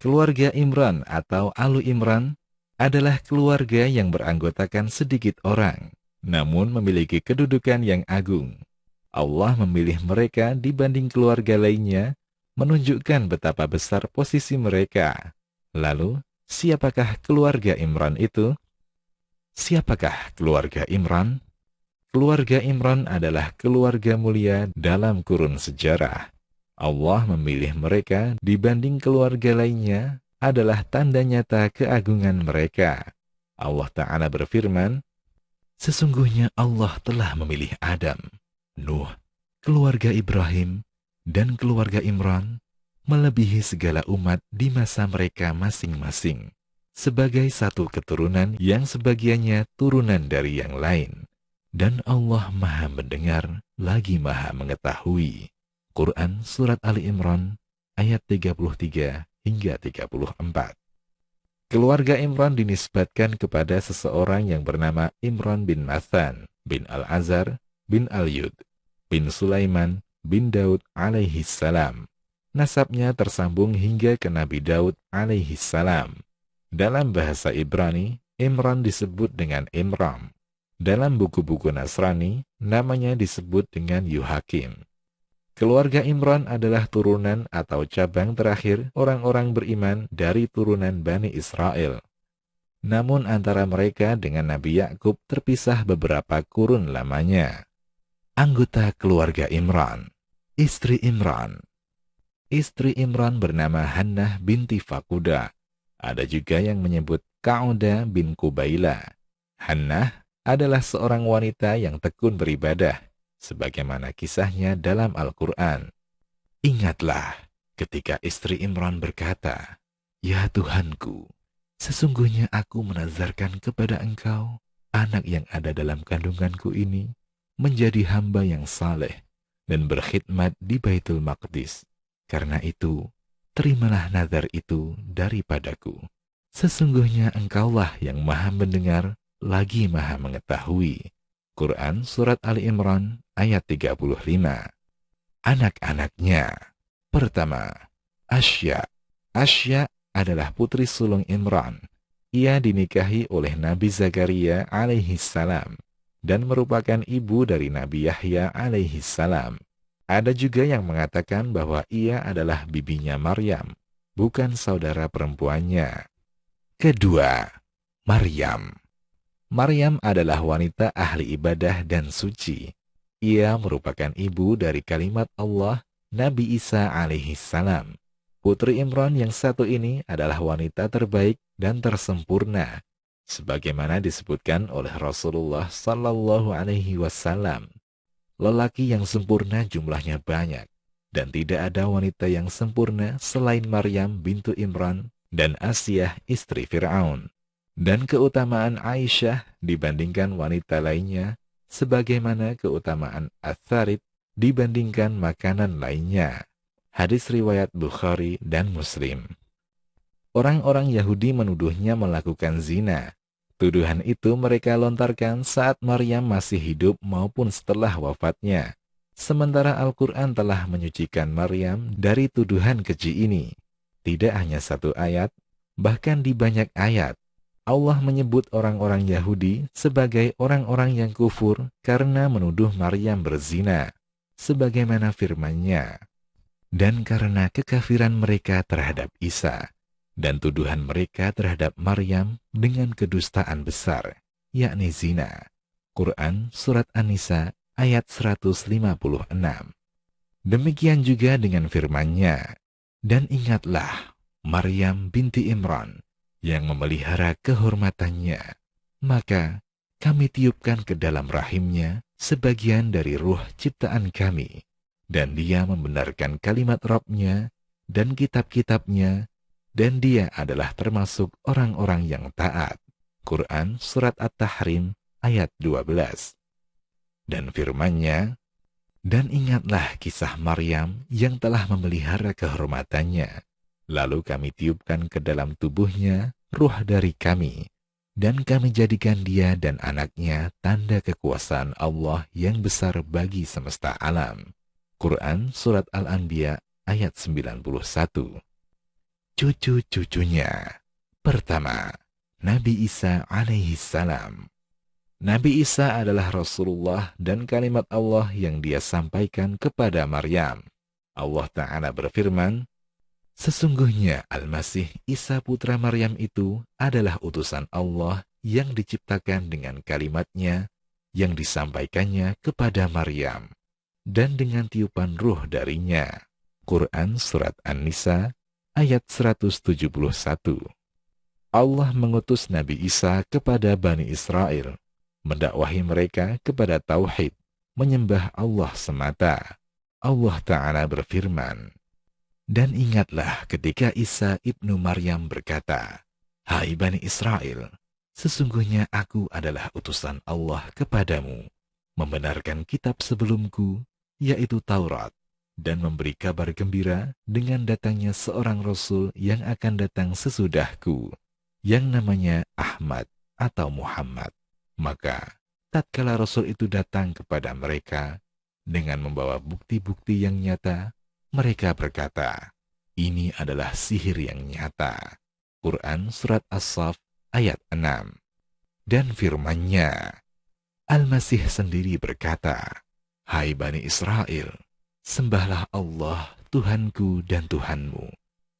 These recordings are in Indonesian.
Keluarga Imran atau Alu Imran adalah keluarga yang beranggotakan sedikit orang, namun memiliki kedudukan yang agung. Allah memilih mereka dibanding keluarga lainnya, menunjukkan betapa besar posisi mereka. Lalu, siapakah keluarga Imran itu? Siapakah keluarga Imran? Keluarga Imran adalah keluarga mulia dalam kurun sejarah. Allah memilih mereka dibanding keluarga lainnya adalah tanda nyata keagungan mereka. Allah Ta'ala berfirman, sesungguhnya Allah telah memilih Adam, Nuh, keluarga Ibrahim, dan keluarga Imran melebihi segala umat di masa mereka masing-masing, sebagai satu keturunan yang sebagiannya turunan dari yang lain. Dan Allah Maha Mendengar lagi Maha Mengetahui. Quran Surat Ali Imran ayat 33 hingga 34. Keluarga Imran dinisbatkan kepada seseorang yang bernama Imran bin Mathan, bin Al-Azhar, bin Al-Yud, bin Sulaiman, bin Daud alaihi salam. Nasabnya tersambung hingga ke Nabi Daud alaihi salam. Dalam bahasa Ibrani, Imran disebut dengan Imram. Dalam buku-buku Nasrani, namanya disebut dengan Yuhakim. Keluarga Imran adalah turunan atau cabang terakhir orang-orang beriman dari turunan Bani Israel. Namun antara mereka dengan Nabi Yakub terpisah beberapa kurun lamanya. Anggota keluarga Imran. Istri Imran. Istri Imran bernama Hannah binti Fakuda. Ada juga yang menyebut Kauda bin Kubaila. Hannah adalah seorang wanita yang tekun beribadah, sebagaimana kisahnya dalam Al-Quran. Ingatlah ketika istri Imran berkata, "Ya Tuhanku, sesungguhnya aku menazarkan kepada Engkau anak yang ada dalam kandunganku ini menjadi hamba yang saleh dan berkhidmat di Baitul Maqdis. Karena itu, terimalah nazar itu daripadaku. Sesungguhnya Engkaulah yang Maha Mendengar lagi Maha Mengetahui." Quran Surat Ali Imran ayat 35. Anak-anaknya. Pertama, Asya. Asya adalah putri sulung Imran. Ia dinikahi oleh Nabi Zakaria alaihi salam dan merupakan ibu dari Nabi Yahya alaihi salam. Ada juga yang mengatakan bahwa ia adalah bibinya Maryam, bukan saudara perempuannya. Kedua, Maryam. Maryam adalah wanita ahli ibadah dan suci. Ia merupakan ibu dari kalimat Allah, Nabi Isa alaihi salam. Putri Imran yang satu ini adalah wanita terbaik dan tersempurna, sebagaimana disebutkan oleh Rasulullah sallallahu alaihi wasallam. Lelaki yang sempurna jumlahnya banyak, dan tidak ada wanita yang sempurna selain Maryam bintu Imran dan Asiyah istri Fir'aun. Dan keutamaan Aisyah dibandingkan wanita lainnya, sebagaimana keutamaan Ats-Tsarid dibandingkan makanan lainnya. Hadis riwayat Bukhari dan Muslim. Orang-orang Yahudi menuduhnya melakukan zina. Tuduhan itu mereka lontarkan saat Maryam masih hidup maupun setelah wafatnya. Sementara Al-Quran telah menyucikan Maryam dari tuduhan keji ini. Tidak hanya satu ayat, bahkan di banyak ayat, Allah menyebut orang-orang Yahudi sebagai orang-orang yang kufur karena menuduh Maryam berzina, sebagaimana firman-Nya. Dan karena kekafiran mereka terhadap Isa, dan tuduhan mereka terhadap Maryam dengan kedustaan besar, yakni zina. Quran Surat An-Nisa ayat 156. Demikian juga dengan firman-Nya, dan ingatlah Maryam binti Imran, yang memelihara kehormatannya, maka kami tiupkan ke dalam rahimnya sebagian dari ruh ciptaan kami, dan dia membenarkan kalimat Rabb-Nya dan kitab-kitabnya, dan dia adalah termasuk orang-orang yang taat. Quran Surat At-Tahrim ayat 12. Dan firman-Nya, dan ingatlah kisah Maryam yang telah memelihara kehormatannya, lalu kami tiupkan ke dalam tubuhnya ruh dari kami, dan kami jadikan dia dan anaknya tanda kekuasaan Allah yang besar bagi semesta alam. Quran Surat Al-Anbiya ayat 91. cucu-cucunya. Pertama, Nabi Isa alaihi salam. Nabi Isa adalah Rasulullah dan kalimat Allah yang dia sampaikan kepada Maryam. Allah Ta'ala berfirman, sesungguhnya Al-Masih Isa putra Maryam itu adalah utusan Allah yang diciptakan dengan kalimatnya yang disampaikannya kepada Maryam dan dengan tiupan ruh darinya. Quran Surat An-Nisa ayat 171. Allah mengutus Nabi Isa kepada Bani Israel, mendakwahi mereka kepada tauhid, menyembah Allah semata. Allah Ta'ala berfirman, dan ingatlah ketika Isa ibnu Maryam berkata, hai Bani Israel, sesungguhnya aku adalah utusan Allah kepadamu, membenarkan kitab sebelumku, yaitu Taurat, dan memberi kabar gembira dengan datangnya seorang Rasul yang akan datang sesudahku, yang namanya Ahmad atau Muhammad. Maka, tatkala Rasul itu datang kepada mereka dengan membawa bukti-bukti yang nyata, mereka berkata, ini adalah sihir yang nyata. Quran Surat As-Saff ayat 6. Dan firman-Nya, Al-Masih sendiri berkata, hai Bani Israel, sembahlah Allah, Tuhanku dan Tuhanmu.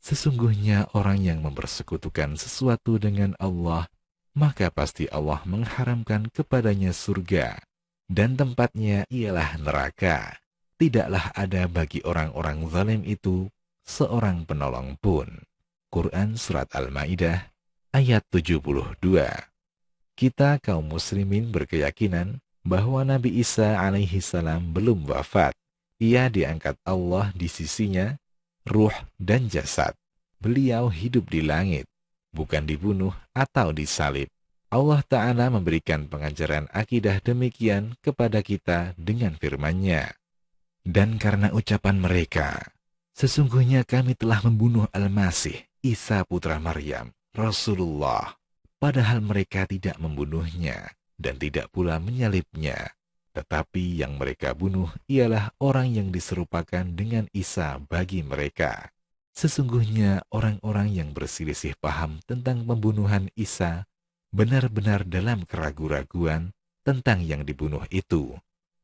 Sesungguhnya orang yang mempersekutukan sesuatu dengan Allah, maka pasti Allah mengharamkan kepadanya surga, dan tempatnya ialah neraka. Tidaklah ada bagi orang-orang zalim itu seorang penolong pun. Quran Surat Al-Ma'idah ayat 72. Kita kaum muslimin berkeyakinan bahwa Nabi Isa alaihi salam belum wafat. Ia diangkat Allah di sisinya, ruh dan jasad. Beliau hidup di langit, bukan dibunuh atau disalib. Allah Ta'ala memberikan pengajaran akidah demikian kepada kita dengan firman-Nya. Dan karena ucapan mereka, sesungguhnya kami telah membunuh Al-Masih, Isa putra Maryam, Rasulullah, padahal mereka tidak membunuhnya dan tidak pula menyalibnya. Tetapi yang mereka bunuh ialah orang yang diserupakan dengan Isa bagi mereka. Sesungguhnya orang-orang yang berselisih paham tentang pembunuhan Isa benar-benar dalam keraguan-raguan tentang yang dibunuh itu.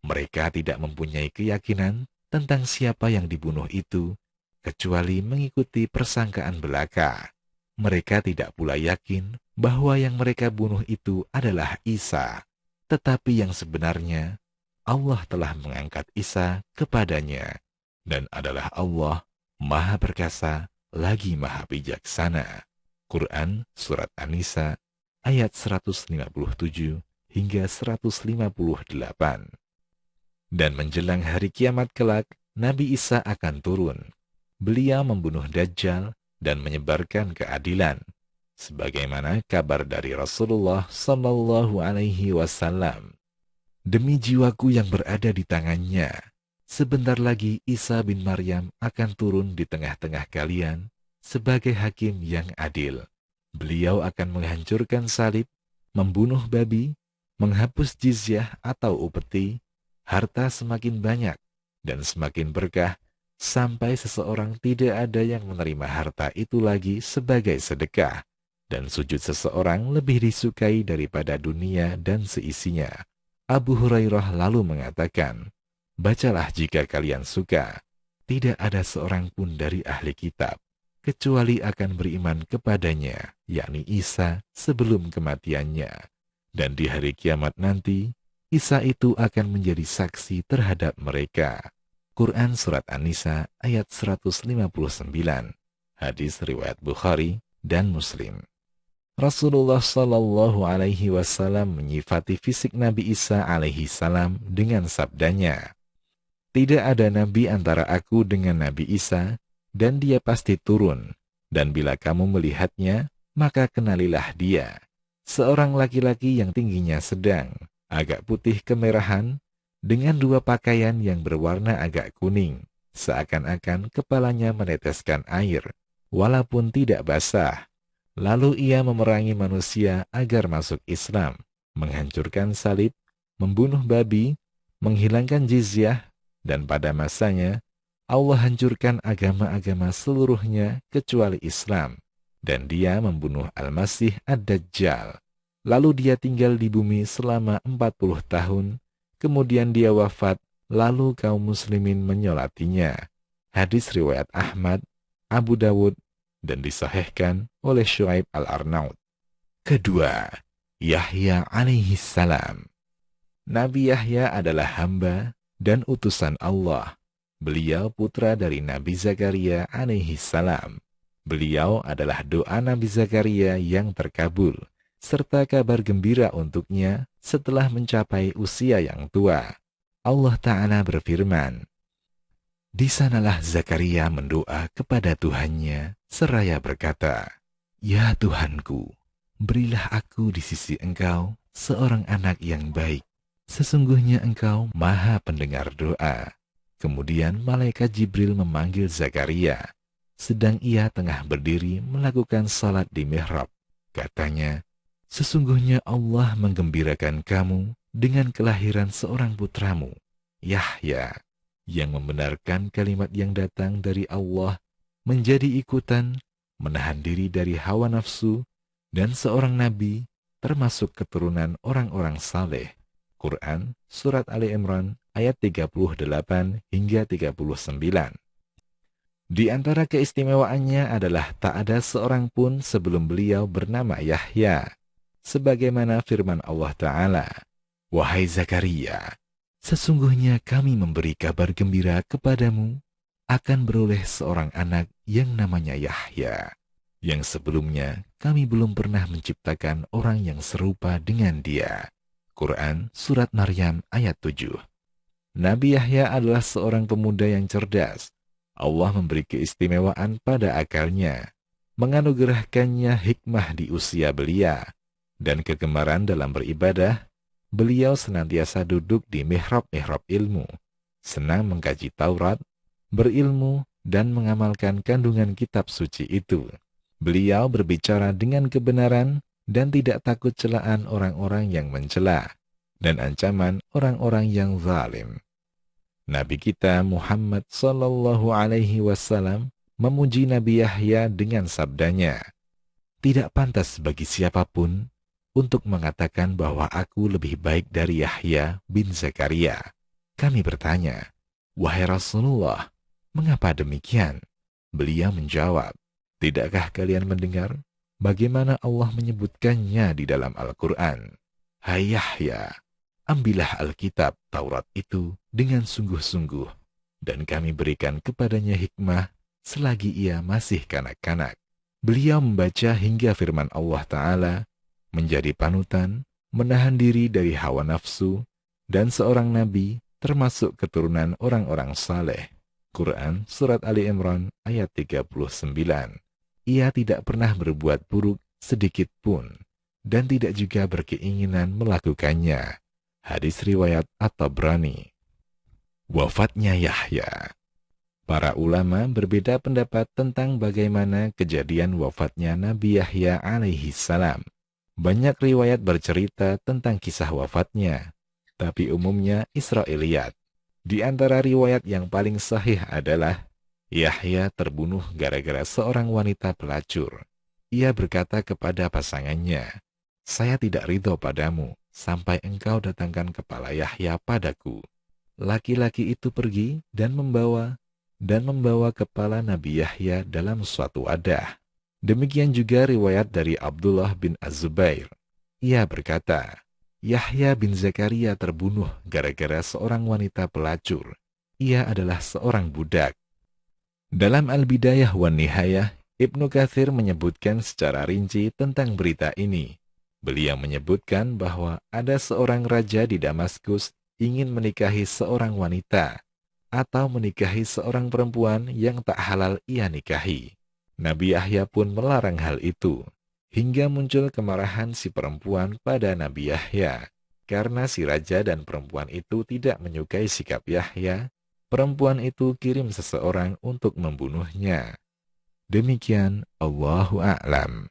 Mereka tidak mempunyai keyakinan tentang siapa yang dibunuh itu, kecuali mengikuti persangkaan belaka. Mereka tidak pula yakin bahwa yang mereka bunuh itu adalah Isa, tetapi yang sebenarnya Allah telah mengangkat Isa kepadanya, dan adalah Allah Maha Perkasa lagi Maha Bijaksana. Quran Surat An-Nisa ayat 157 hingga 158. Dan menjelang hari kiamat kelak, Nabi Isa akan turun. Beliau membunuh Dajjal dan menyebarkan keadilan, sebagaimana kabar dari Rasulullah Sallallahu Alaihi Wasallam. Demi jiwaku yang berada di tangannya, sebentar lagi Isa bin Maryam akan turun di tengah-tengah kalian sebagai hakim yang adil. Beliau akan menghancurkan salib, membunuh babi, menghapus jizyah atau upeti, harta semakin banyak dan semakin berkah, sampai seseorang tidak ada yang menerima harta itu lagi sebagai sedekah, dan sujud seseorang lebih disukai daripada dunia dan seisinya. Abu Hurairah lalu mengatakan, bacalah jika kalian suka, tidak ada seorang pun dari ahli kitab, kecuali akan beriman kepadanya, yakni Isa sebelum kematiannya. Dan di hari kiamat nanti, Isa itu akan menjadi saksi terhadap mereka. Quran Surat An-Nisa ayat 159, hadis riwayat Bukhari dan Muslim. Rasulullah Sallallahu Alaihi Wasallam menyifati fisik Nabi Isa alaihi salam dengan sabdanya, tidak ada nabi antara aku dengan Nabi Isa, dan dia pasti turun, dan bila kamu melihatnya, maka kenalilah dia. Seorang laki-laki yang tingginya sedang, agak putih kemerahan, dengan dua pakaian yang berwarna agak kuning, seakan-akan kepalanya meneteskan air, walaupun tidak basah. Lalu ia memerangi manusia agar masuk Islam, menghancurkan salib, membunuh babi, menghilangkan jizyah, dan pada masanya Allah hancurkan agama-agama seluruhnya kecuali Islam, dan dia membunuh Al-Masih Ad-Dajjal. Lalu dia tinggal di bumi selama 40 tahun, kemudian dia wafat, lalu kaum muslimin menyolatinya. Hadis riwayat Ahmad, Abu Dawud, dan disahihkan oleh Syuaib Al-Arnaud. Kedua, Yahya alaihi salam. Nabi Yahya adalah hamba dan utusan Allah. Beliau putra dari Nabi Zakaria alaihi salam. Beliau adalah doa Nabi Zakaria yang terkabul, serta kabar gembira untuknya setelah mencapai usia yang tua. Allah Ta'ala berfirman, "Di sanalah Zakaria mendoa kepada Tuhannya, seraya berkata, 'Ya Tuhanku, berilah aku di sisi Engkau seorang anak yang baik. Sesungguhnya Engkau Maha Pendengar doa.' Kemudian malaikat Jibril memanggil Zakaria, sedang ia tengah berdiri melakukan salat di mihrab. Katanya, 'Sesungguhnya Allah menggembirakan kamu dengan kelahiran seorang putramu, Yahya, yang membenarkan kalimat yang datang dari Allah, menjadi ikutan, menahan diri dari hawa nafsu, dan seorang nabi, termasuk keturunan orang-orang saleh.'" Quran, Surat Ali Imran, ayat 38 hingga 39. Di antara keistimewaannya adalah tak ada seorang pun sebelum beliau bernama Yahya. Sebagaimana firman Allah Ta'ala, "Wahai Zakaria, sesungguhnya kami memberi kabar gembira kepadamu akan beroleh seorang anak yang namanya Yahya, yang sebelumnya kami belum pernah menciptakan orang yang serupa dengan dia." Quran, Surat Maryam, ayat 7. Nabi Yahya adalah seorang pemuda yang cerdas. Allah memberi keistimewaan pada akalnya, menganugerahkannya hikmah di usia belia, dan kegemaran dalam beribadah. Beliau senantiasa duduk di mihrab-mihrab ilmu, senang mengkaji Taurat, berilmu, dan mengamalkan kandungan kitab suci itu. Beliau berbicara dengan kebenaran dan tidak takut celaan orang-orang yang mencela dan ancaman orang-orang yang zalim. Nabi kita Muhammad sallallahu alaihi wasallam memuji Nabi Yahya dengan sabdanya, "Tidak pantas bagi siapapun untuk mengatakan bahwa aku lebih baik dari Yahya bin Zakaria." Kami bertanya, "Wahai Rasulullah, mengapa demikian?" Beliau menjawab, "Tidakkah kalian mendengar bagaimana Allah menyebutkannya di dalam Al-Quran? Hai Yahya, ambillah Alkitab Taurat itu dengan sungguh-sungguh, dan kami berikan kepadanya hikmah selagi ia masih kanak-kanak." Beliau membaca hingga firman Allah Ta'ala, "Menjadi panutan, menahan diri dari hawa nafsu, dan seorang nabi termasuk keturunan orang-orang saleh." Quran, Surat Ali Imran, ayat 39. Ia tidak pernah berbuat buruk sedikit pun, dan tidak juga berkeinginan melakukannya. Hadis riwayat At-Tabrani. Wafatnya Yahya. Para ulama berbeda pendapat tentang bagaimana kejadian wafatnya Nabi Yahya alaihi salam. Banyak riwayat bercerita tentang kisah wafatnya, tapi umumnya Israiliyat. Di antara riwayat yang paling sahih adalah Yahya terbunuh gara-gara seorang wanita pelacur. Ia berkata kepada pasangannya, "Saya tidak ridho padamu sampai engkau datangkan kepala Yahya padaku." Laki-laki itu pergi dan membawa kepala Nabi Yahya dalam suatu wadah. Demikian juga riwayat dari Abdullah bin Az-Zubair. Ia berkata, "Yahya bin Zakaria terbunuh gara-gara seorang wanita pelacur. Ia adalah seorang budak." Dalam Al-Bidayah wan Nihayah, Ibnu Katsir menyebutkan secara rinci tentang berita ini. Beliau menyebutkan bahwa ada seorang raja di Damaskus ingin menikahi seorang wanita atau menikahi seorang perempuan yang tak halal ia nikahi. Nabi Yahya pun melarang hal itu, hingga muncul kemarahan si perempuan pada Nabi Yahya. Karena si raja dan perempuan itu tidak menyukai sikap Yahya, perempuan itu kirim seseorang untuk membunuhnya. Demikian, Allahu a'lam.